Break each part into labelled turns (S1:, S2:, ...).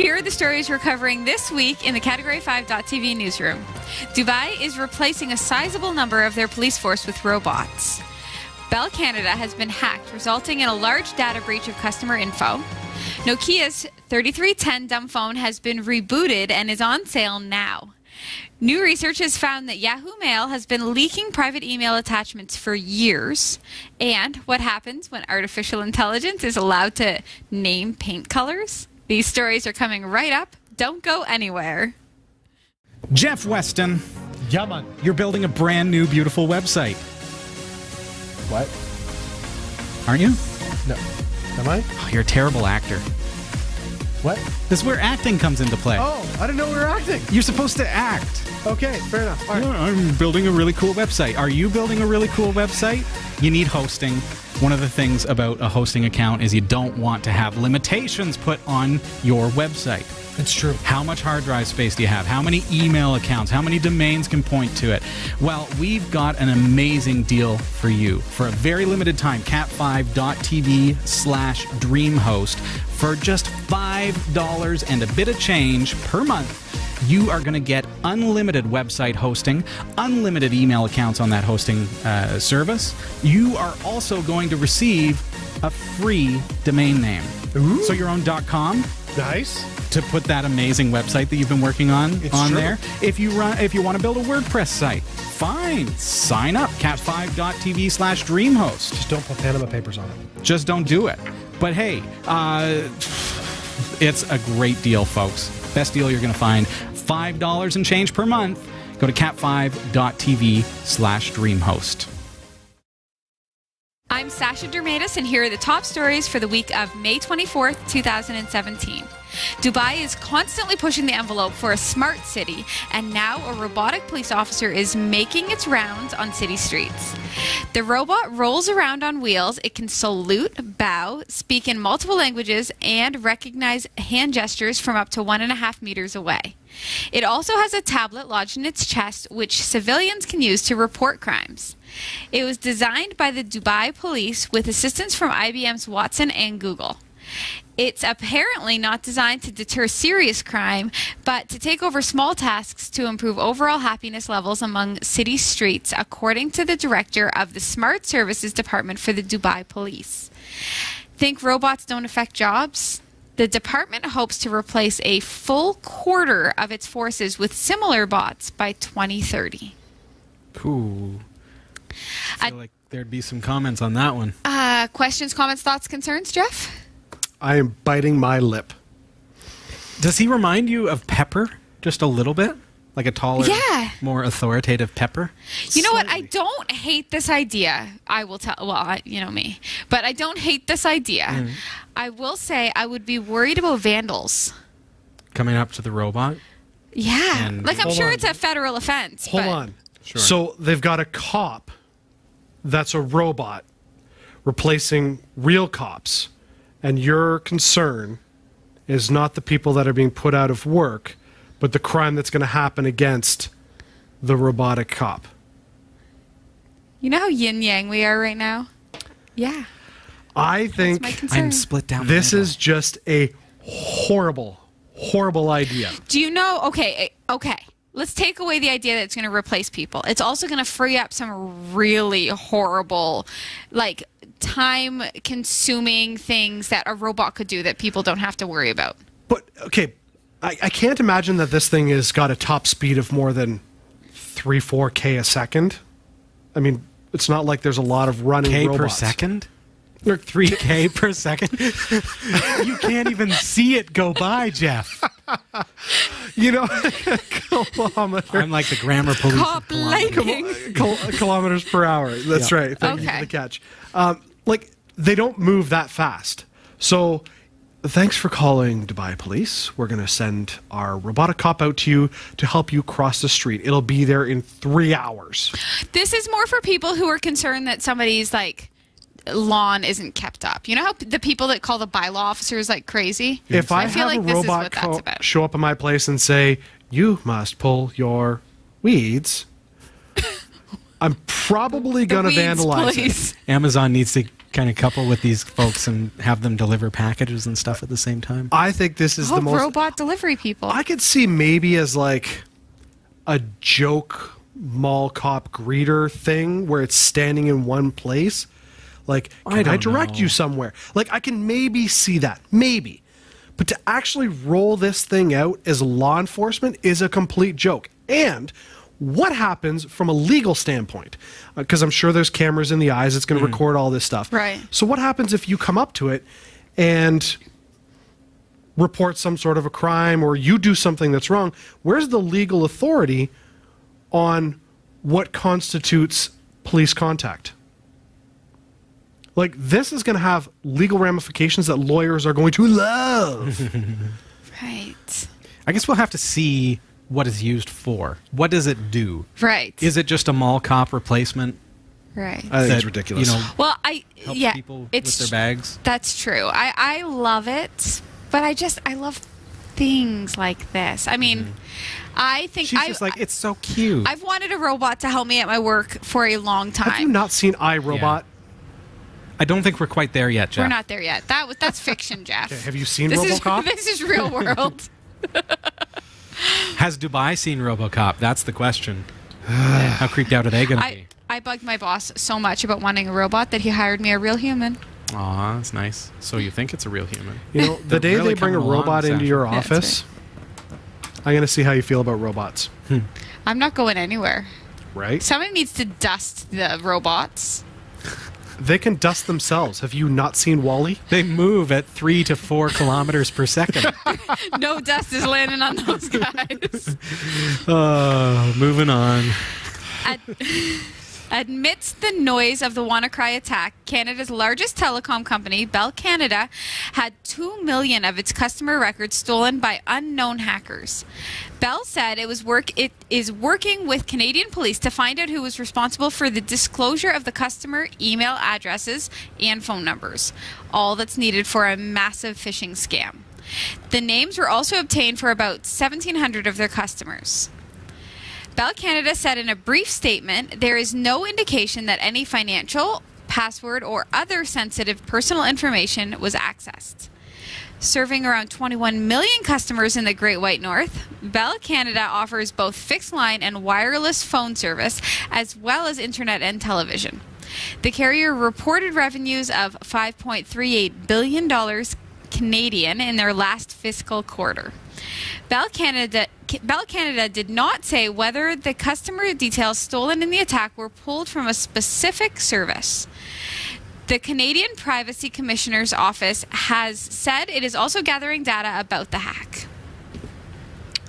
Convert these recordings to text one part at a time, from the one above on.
S1: Here are the stories we're covering this week in the Category 5.tv newsroom. Dubai is replacing a sizable number of their police force with robots. Bell Canada has been hacked, resulting in a large data breach of customer info. Nokia's 3310 dumbphone has been rebooted and is on sale now. New research has found that Yahoo Mail has been leaking private email attachments for years. And what happens when artificial intelligence is allowed to name paint colors? These stories are coming right up. Don't go anywhere.
S2: Jeff Weston,
S3: Yeah, man.
S2: you're building a brand new, beautiful website.
S3: What?
S2: Aren't you?
S3: No. Am I?
S2: Oh, you're a terrible actor.
S3: What?
S2: This is where acting comes into play.
S3: Oh, I didn't know we were acting.
S2: You're supposed to act.
S3: Okay, fair enough. All right.
S2: Yeah, I'm building a really cool website. Are you building a really cool website? You need hosting. One of the things about a hosting account is you don't want to have limitations put on your website.
S3: It's true.
S2: How much hard drive space do you have? How many email accounts? How many domains can point to it? Well, we've got an amazing deal for you. For a very limited time, cat5.tv/dreamhost. For just $5 and a bit of change per month, you are going to get unlimited website hosting, unlimited email accounts on that hosting service. You are also going to receive a free domain name.
S3: Ooh.
S2: So your own .com.
S3: Nice.
S2: To put that amazing website that you've been working on
S3: It's true.
S2: there. If you want to build a WordPress site, fine. Sign up, cat5.tv/dreamhost.
S3: Just don't put Panama Papers on it.
S2: Just don't do it. But hey, it's a great deal, folks. Best deal you're going to find. $5 and change per month. Go to cat5.tv/dreamhost.
S1: I'm Sasha Dermatis, and here are the top stories for the week of May 24th, 2017. Dubai is constantly pushing the envelope for a smart city, and now a robotic police officer is making its rounds on city streets. The robot rolls around on wheels. It can salute, bow, speak in multiple languages, and recognize hand gestures from up to 1.5 meters away. It also has a tablet lodged in its chest, which civilians can use to report crimes. It was designed by the Dubai police with assistance from IBM's Watson and Google. It's apparently not designed to deter serious crime, but to take over small tasks to improve overall happiness levels among city streets, according to the director of the Smart Services Department for the Dubai Police. Think robots don't affect jobs? The department hopes to replace a full quarter of its forces with similar bots by 2030.
S2: Ooh. I feel like there'd be some comments on that one.
S1: Questions, comments, thoughts, concerns, Jeff?
S3: I am biting my lip.
S2: Does he remind you of Pepper just a little bit? Like a taller, more authoritative Pepper?
S1: You know what? I don't hate this idea. I will tell, well, you know me. But I don't hate this idea. Mm. I will say I would be worried about vandals.
S2: Coming up to the robot?
S1: Yeah.
S2: And
S1: like, I'm sure it's a federal offense.
S3: Hold on.
S2: Sure.
S3: So they've got a cop that's a robot replacing real cops. And your concern is not the people that are being put out of work, but the crime that's going to happen against the robotic cop.
S1: You know how yin-yang we are right now? Yeah.
S3: I think
S2: I'm split down.
S3: This is just a horrible, horrible idea.
S1: Do you know, okay, let's take away the idea that it's going to replace people. It's also going to free up some really horrible, like, time-consuming things that a robot could do that people don't have to worry about.
S3: But, okay, I can't imagine that this thing has got a top speed of more than 3-4K a second. I mean, it's not like there's a lot of running
S2: K
S3: robots.
S2: per second? Or 3K per second? You can't even see it go by, Jeff.
S3: You know, kilometers.
S2: I'm like the grammar police.
S1: Cop lightning.
S3: Kilometers per hour. That's right. Thank you for the catch. Like, they don't move that fast. So, thanks for calling Dubai Police. We're going to send our robotic cop out to you to help you cross the street. It'll be there in 3 hours.
S1: This is more for people who are concerned that somebody's, like, lawn isn't kept up. You know how the people that call the bylaw officers like crazy?
S3: If I
S1: feel
S3: have
S1: like
S3: a
S1: this is
S3: robot
S1: what that's about.
S3: show up at my place and say, you must pull your weeds, I'm probably going to vandalize it.
S2: Amazon needs to kind of couple with these folks and have them deliver packages and stuff at the same time?
S3: I think this is the most
S1: robot delivery people.
S3: I could see maybe as like a joke mall cop greeter thing where it's standing in one place. Like, can I direct you somewhere? Like, I can maybe see that. Maybe. But to actually roll this thing out as law enforcement is a complete joke. And what happens from a legal standpoint? Because I'm sure there's cameras in the eyes. It's going to record all this stuff.
S1: Right.
S3: So what happens if you come up to it and report some sort of a crime or you do something that's wrong? Where's the legal authority on what constitutes police contact? Like, this is going to have legal ramifications that lawyers are going to love.
S1: Right.
S2: I guess we'll have to see what it's used for. What does it do?
S1: Right.
S2: Is it just a mall cop replacement?
S1: Right.
S3: I think it's ridiculous.
S2: You know,
S1: well,
S2: helps
S1: yeah,
S2: people with their bags.
S1: That's true. I love it, but I love things like this. I mean, I think
S2: she's just like, it's so cute.
S1: I've wanted a robot to help me at my work for a long time.
S3: Have you not seen iRobot?
S2: Yeah. I don't think we're quite there yet, Jeff.
S1: We're not there yet. That's fiction, Jeff.
S3: Okay, have you seen
S1: this
S3: RoboCop?
S1: This is real world.
S2: Has Dubai seen RoboCop? That's the question. How creeped out are they going to be?
S1: I bugged my boss so much about wanting a robot that he hired me a real human.
S2: Aw, that's nice. So you think it's a real human?
S3: You know, the day they bring a robot into your office, I'm going to see how you feel about robots.
S1: I'm not going anywhere.
S3: Right?
S1: Somebody needs to dust the robots.
S3: They can dust themselves. Have you not seen WALL-E?
S2: They move at 3 to 4 kilometers per second.
S1: No dust is landing on those guys.
S2: Moving on.
S1: Amidst the noise of the WannaCry attack, Canada's largest telecom company, Bell Canada, had 2 million of its customer records stolen by unknown hackers. Bell said it is working with Canadian police to find out who was responsible for the disclosure of the customer email addresses and phone numbers, all that's needed for a massive phishing scam. The names were also obtained for about 1,700 of their customers. Bell Canada said in a brief statement, there is no indication that any financial, password, or other sensitive personal information was accessed. Serving around 21 million customers in the Great White North, Bell Canada offers both fixed line and wireless phone service, as well as internet and television. The carrier reported revenues of $5.38 billion Canadian in their last fiscal quarter. Bell Canada did not say whether the customer details stolen in the attack were pulled from a specific service. The Canadian Privacy Commissioner's Office has said it is also gathering data about the hack.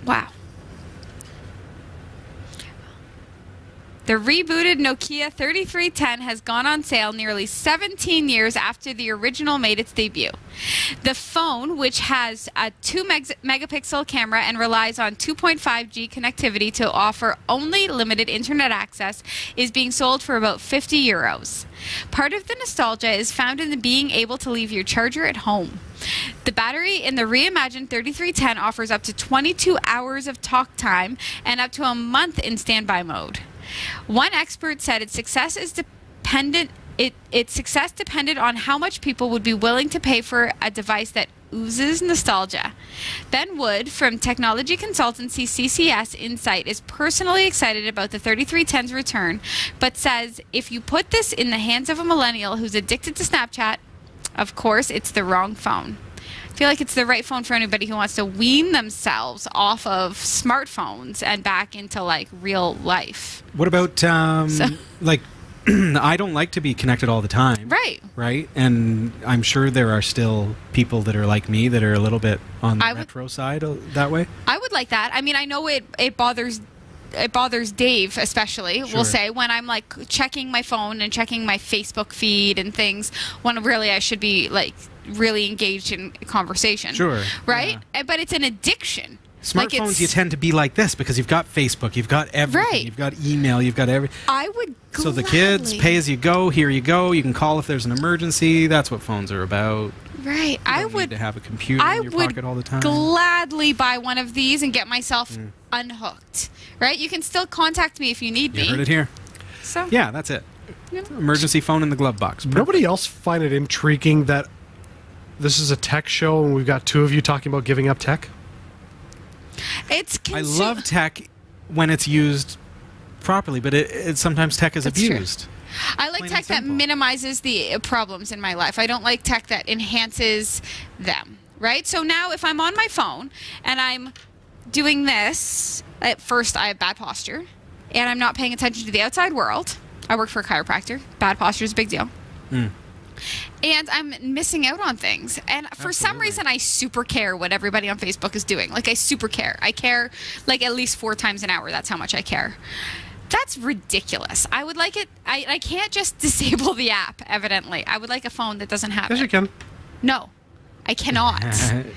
S1: Wow. The rebooted Nokia 3310 has gone on sale nearly 17 years after the original made its debut. The phone, which has a 2-megapixel camera and relies on 2.5G connectivity to offer only limited internet access, is being sold for about €50. Part of the nostalgia is found in being able to leave your charger at home. The battery in the reimagined 3310 offers up to 22 hours of talk time and up to a month in standby mode. One expert said its success depended on how much people would be willing to pay for a device that oozes nostalgia. Ben Wood from technology consultancy CCS Insight is personally excited about the 3310's return, but says if you put this in the hands of a millennial who's addicted to Snapchat, of course it's the wrong phone. I feel like it's the right phone for anybody who wants to wean themselves off of smartphones and back into like real life.
S2: What about like I don't like to be connected all the time.
S1: Right.
S2: Right? And I'm sure there are still people that are like me that are a little bit on the retro side that way. I
S1: would like that. I mean, I know it bothers Dave especially,
S2: sure.
S1: We'll say, when I'm like checking my phone and checking my Facebook feed and things, when really I should be like really engaged in conversation.
S2: Sure.
S1: Right? Yeah. But it's an addiction.
S2: Smartphones, you tend to be like this because you've got Facebook, you've got everything,
S1: right.
S2: You've got email, you've got everything.
S1: I would gladly.
S2: So the kids, pay as you go, here you go, you can call if there's an emergency, that's what phones are about.
S1: Right.
S2: I would need to have a computer in your pocket all the time.
S1: Gladly buy one of these and get myself unhooked. Right? You can still contact me if you need me.
S2: You heard it here.
S1: So
S2: yeah, that's it. Emergency phone in the glove box. Perfect.
S3: Nobody else find it intriguing that this is a tech show and we've got two of you talking about giving up tech?
S2: I love tech when it's used properly, but it sometimes tech is abused.
S1: True. I like tech that minimizes the problems in my life. I don't like tech that enhances them, right? So now if I'm on my phone and I'm doing this, at first I have bad posture and I'm not paying attention to the outside world. I work for a chiropractor. Bad posture is a big deal. And I'm missing out on things. And for some reason, I super care what everybody on Facebook is doing. Like, I super care. I care, like, at least 4 times an hour. That's how much I care. That's ridiculous. I would like it. I can't just disable the app, evidently. I would like a phone that doesn't have it.
S3: Yes, you can.
S1: No, I cannot.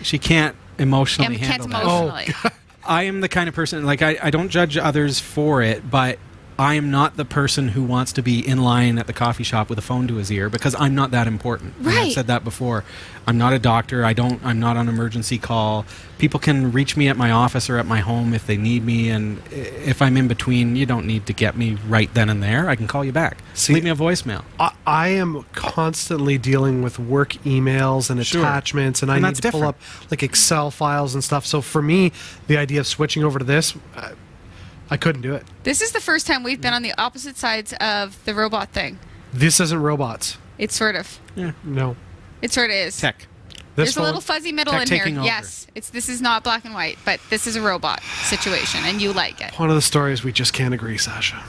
S2: She can't emotionally handle that.
S1: Emotionally.
S3: Oh,
S2: I am the kind of person, like, I don't judge others for it, but I am not the person who wants to be in line at the coffee shop with a phone to his ear because I'm not that important.
S1: Right.
S2: I've said that before. I'm not a doctor. I'm not on emergency call. People can reach me at my office or at my home if they need me, and if I'm in between, you don't need to get me right then and there. I can call you back. Leave me a voicemail.
S3: I am constantly dealing with work emails and attachments, and I need to pull up like Excel files and stuff. So for me, the idea of switching over to this, I couldn't do it.
S1: This is the first time we've been on the opposite sides of the robot thing.
S3: This isn't robots.
S1: It's sort of.
S2: Yeah.
S3: No.
S1: It sort of is.
S2: Tech.
S1: There's a little fuzzy middle in here.
S2: Over.
S1: Yes. This is not black and white, but this is a robot situation, and you like it.
S3: One of the stories we just can't agree, Sasha.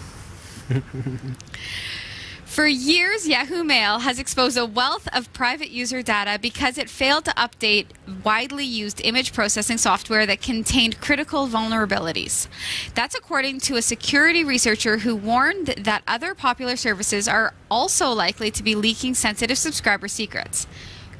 S1: For years, Yahoo Mail has exposed a wealth of private user data because it failed to update widely used image processing software that contained critical vulnerabilities. That's according to a security researcher who warned that other popular services are also likely to be leaking sensitive subscriber secrets.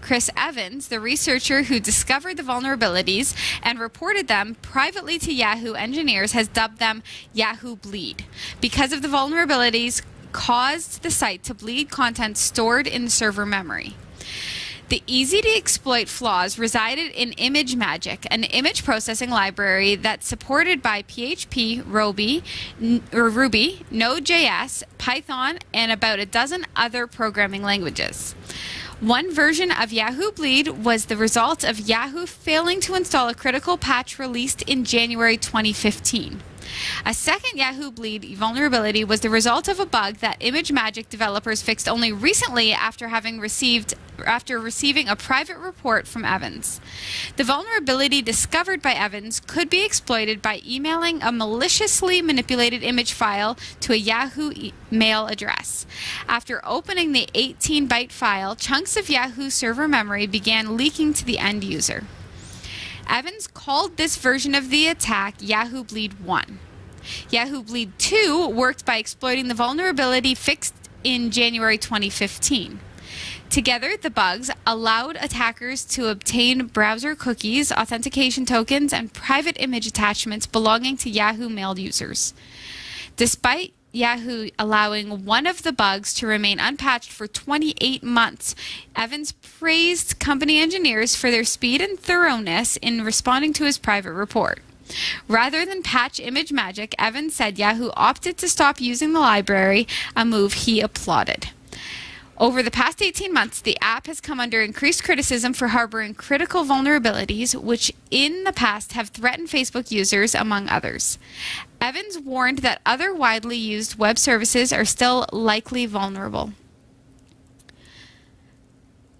S1: Chris Evans, the researcher who discovered the vulnerabilities and reported them privately to Yahoo engineers, has dubbed them Yahoo Bleed. Because of the vulnerabilities caused the site to bleed content stored in the server memory. The easy-to-exploit flaws resided in ImageMagick, an image processing library that's supported by PHP, Ruby, Node.js, Python, and about a dozen other programming languages. One version of Yahoo Bleed was the result of Yahoo failing to install a critical patch released in January 2015. A second Yahoo Bleed vulnerability was the result of a bug that ImageMagick developers fixed only recently after receiving a private report from Evans. The vulnerability discovered by Evans could be exploited by emailing a maliciously manipulated image file to a Yahoo Mail address. After opening the 18-byte file, chunks of Yahoo server memory began leaking to the end user. Evans called this version of the attack Yahoo Bleed 1. Yahoo Bleed 2 worked by exploiting the vulnerability fixed in January 2015. Together, the bugs allowed attackers to obtain browser cookies, authentication tokens, and private image attachments belonging to Yahoo Mail users. Despite Yahoo allowing one of the bugs to remain unpatched for 28 months, Evans praised company engineers for their speed and thoroughness in responding to his private report. Rather than patch ImageMagick, Evans said Yahoo opted to stop using the library, a move he applauded. Over the past 18 months, the app has come under increased criticism for harboring critical vulnerabilities, which in the past have threatened Facebook users, among others. Evans warned that other widely used web services are still likely vulnerable.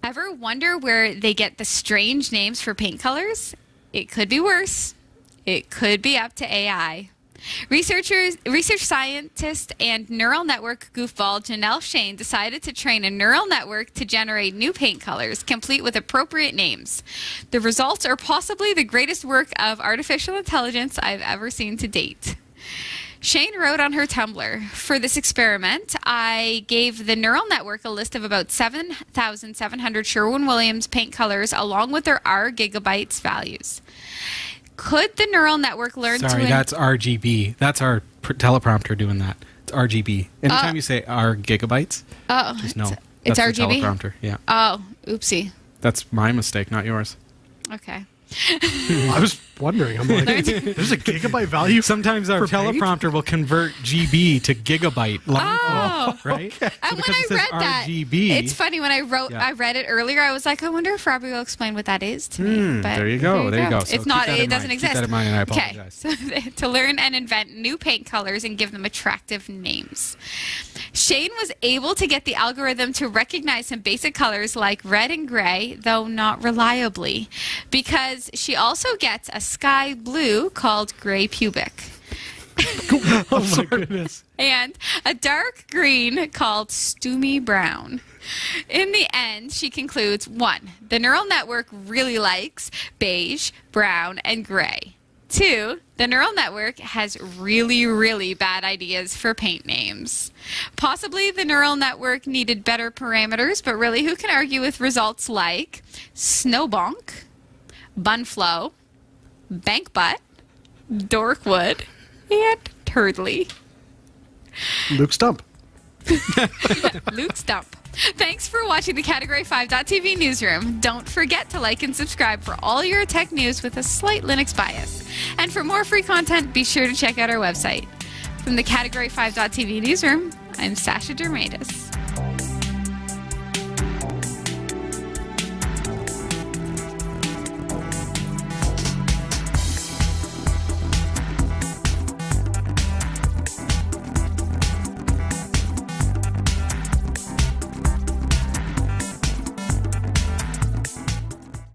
S1: Ever wonder where they get the strange names for paint colors? It could be worse. It could be up to AI. Research scientist and neural network goofball Janelle Shane decided to train a neural network to generate new paint colors, complete with appropriate names. The results are possibly the greatest work of artificial intelligence I've ever seen to date. Shane wrote on her Tumblr, "For this experiment, I gave the neural network a list of about 7,700 Sherwin-Williams paint colors along with their R gigabytes values. Could the neural network learn to...
S2: Sorry, that's RGB. That's our teleprompter doing that. It's RGB. Anytime you say R gigabytes, just know
S1: it's
S2: that's
S1: RGB?
S2: the teleprompter. Yeah.
S1: Oh, oopsie.
S2: That's my mistake, not yours.
S1: Okay.
S3: I was wondering. I'm like, there's a gigabyte value.
S2: Sometimes our teleprompter will convert GB to gigabyte. Right?
S3: Okay.
S1: And when I read that,
S2: RGB.
S1: it's funny when I read it earlier. I was like, I wonder if Robbie will explain what that is to me. But
S2: there you go. There you go. So
S1: it's not. It doesn't exist.
S2: Keep that in mind, and I apologize.
S1: Okay. So to learn and invent new paint colors and give them attractive names. Shane was able to get the algorithm to recognize some basic colors like red and gray, though not reliably, because she also gets a sky blue called gray pubic.
S3: Oh my goodness.
S1: And a dark green called Stoomy Brown. In the end, she concludes, 1, the neural network really likes beige, brown, and gray. 2, the neural network has really, really bad ideas for paint names. Possibly the neural network needed better parameters, but really who can argue with results like Snowbonk, Bunflow, Bankbutt, Dorkwood, and Turdley.
S3: Luke Stump.
S1: Luke Stump. Thanks for watching the Category 5.tv newsroom. Don't forget to like and subscribe for all your tech news with a slight Linux bias. And for more free content, be sure to check out our website. From the Category 5.tv newsroom, I'm Sasha Dermatis.